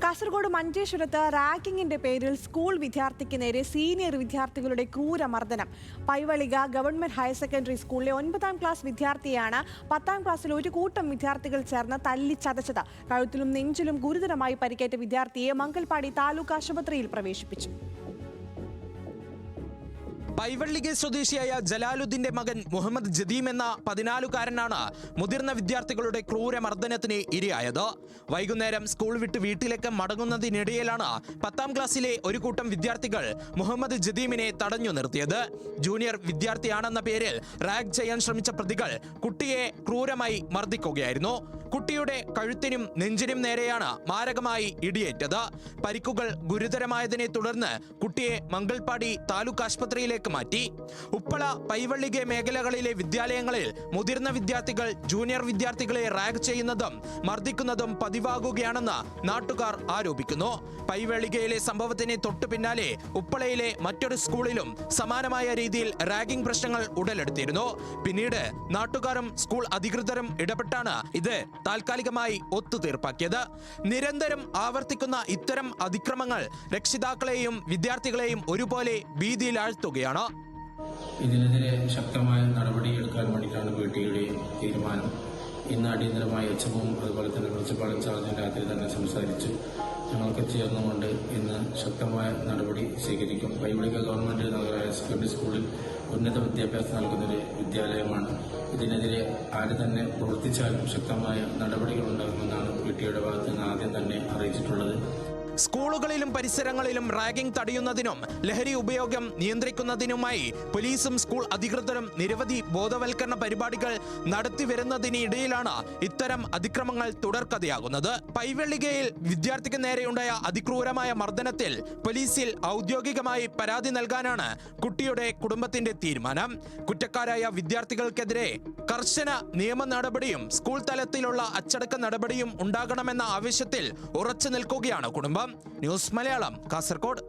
കാസർഗോഡ് മഞ്ചേശ്വരത്ത് റാങ്കിങ്ങിന്റെ പേരിൽ സ്കൂൾ വിദ്യാർത്ഥിക്ക് നേരെ സീനിയർ വിദ്യാർത്ഥികളുടെ ക്രൂരമർദ്ദനം. പൈവളിക ഗവൺമെന്റ് ഹയർ സെക്കൻഡറി സ്കൂളിലെ 9ാം ക്ലാസ് വിദ്യാർത്ഥിയാണ് 10ാം ക്ലാസ്സിൽ ഒരു കൂട്ടം വിദ്യാർത്ഥികൾ ചേർന്ന് തല്ലിച്ചതച്ചത്. കഴുത്തിലും നെഞ്ചിലും ഗുരുതരമായി പരിക്കേറ്റ വിദ്യാർത്ഥിയെ മംഗൽപാടി താലൂക്ക് ആശുപത്രിയിൽ പ്രവേശിപ്പിച്ചു. പൈവള്ളിക സ്വദേശിയായ ജലാലുദ്ദീന്റെ മകൻ മുഹമ്മദ് ജദീം എന്ന 14-കാരനാണ് മുതിർന്ന വിദ്യാർത്ഥികളുടെ ക്രൂരമർദ്ദനത്തിന് ഇരയായത്. വൈകുന്നേരം സ്കൂൾ വിട്ട് വീട്ടിലേക്ക് മടങ്ങുന്നതിനിടയിലാണ് 10ാം ക്ലാസ്സിലെ ഒരു കൂട്ടം വിദ്യാർത്ഥികൾ മുഹമ്മദ് ജദീമിനെ തടഞ്ഞു നിർത്തിയത്. ജൂനിയർ വിദ്യാർത്ഥിയാണെന്ന പേരിൽ റാഗ് ചെയ്യാൻ ശ്രമിച്ച പ്രതികൾ കുട്ടിയെ ക്രൂരമായി മർദ്ദിക്കുകയായിരുന്നു. കുട്ടിയുടെ കഴുത്തിനും നെഞ്ചിനും നേരെയാണ് മാരകമായി ഇടിയേറ്റത്. പരിക്കുകൾ ഗുരുതരമായതിനെ തുടർന്ന് കുട്ടിയെ മംഗൽപാടി താലൂക്ക് ആശുപത്രിയിലേക്ക് മാറ്റി. ഉപ്പള പൈവള്ളിക മേഖലകളിലെ വിദ്യാലയങ്ങളിൽ മുതിർന്ന വിദ്യാർത്ഥികൾ ജൂനിയർ വിദ്യാർത്ഥികളെ റാഗ് ചെയ്യുന്നതും മർദ്ദിക്കുന്നതും പതിവാകുകയാണെന്ന് നാട്ടുകാർ ആരോപിക്കുന്നു. പൈവള്ളികയിലെ സംഭവത്തിന് തൊട്ടു പിന്നാലെ ഉപ്പളയിലെ മറ്റൊരു സ്കൂളിലും സമാനമായ രീതിയിൽ റാഗിംഗ് പ്രശ്നങ്ങൾ ഉടലെടുത്തിരുന്നു. പിന്നീട് നാട്ടുകാരും സ്കൂൾ അധികൃതരും ഇടപെട്ടാണ് ഇത് താൽക്കാലികമായി ഒത്തുതീർപ്പാക്കിയത്. നിരന്തരം ആവർത്തിക്കുന്ന ഇത്തരം അതിക്രമങ്ങൾ രക്ഷിതാക്കളെയും വിദ്യാർത്ഥികളെയും ഒരുപോലെ ഭീതിയിലാഴ്ത്തുകയാണ്. ഇതിനെതിരെ ശക്തമായ നടപടിയെടുക്കാൻ വേണ്ടിയിട്ടാണ് PTA തീരുമാനം. ഇന്ന് അടിയന്തരമായി HMഉം അതുപോലെ തന്നെ പ്രിൻസിപ്പാൾ ഇൻചാർജും രാത്രി തന്നെ സംസാരിച്ച് ഞങ്ങൾക്ക് ചേർന്നുകൊണ്ട് ഇന്ന് ശക്തമായ നടപടി സ്വീകരിക്കും. പൈവളിക ഗവൺമെന്റ് ഹയർ സെക്കൻഡറി സ്കൂളിൽ ഉന്നത വിദ്യാഭ്യാസം നൽകുന്നൊരു വിദ്യാലയമാണ്. ഇതിനെതിരെ ആര് തന്നെ പ്രവർത്തിച്ചാലും ശക്തമായ നടപടികൾ ഉണ്ടാകുമെന്നാണ് PTAയുടെ ഭാഗത്ത് നിന്ന് ആദ്യം തന്നെ അറിയിച്ചിട്ടുള്ളത്. സ്കൂളുകളിലും പരിസരങ്ങളിലും റാഗിംഗ് തടയുന്നതിനും ലഹരി ഉപയോഗം നിയന്ത്രിക്കുന്നതിനുമായി പോലീസും സ്കൂൾ അധികൃതരും നിരവധി ബോധവൽക്കരണ പരിപാടികൾ നടത്തിവരുന്നതിനിടയിലാണ് ഇത്തരം അതിക്രമങ്ങൾ തുടർക്കഥയാകുന്നത്. പൈവള്ളികയിൽ വിദ്യാർത്ഥിക്ക് നേരെയുണ്ടായ അതിക്രൂരമായ മർദ്ദനത്തിൽ പോലീസിൽ ഔദ്യോഗികമായി പരാതി നൽകാനാണ് കുട്ടിയുടെ കുടുംബത്തിന്റെ തീരുമാനം. കുറ്റക്കാരായ വിദ്യാർത്ഥികൾക്കെതിരെ കർശന നിയമ നടപടിയും സ്കൂൾ തലത്തിലുള്ള അച്ചടക്ക നടപടിയും ഉണ്ടാകണമെന്ന ആവശ്യത്തിൽ ഉറച്ചു നിൽക്കുകയാണ് കുടുംബം. ന്യൂസ് മലയാളം, കാസർഗോഡ്.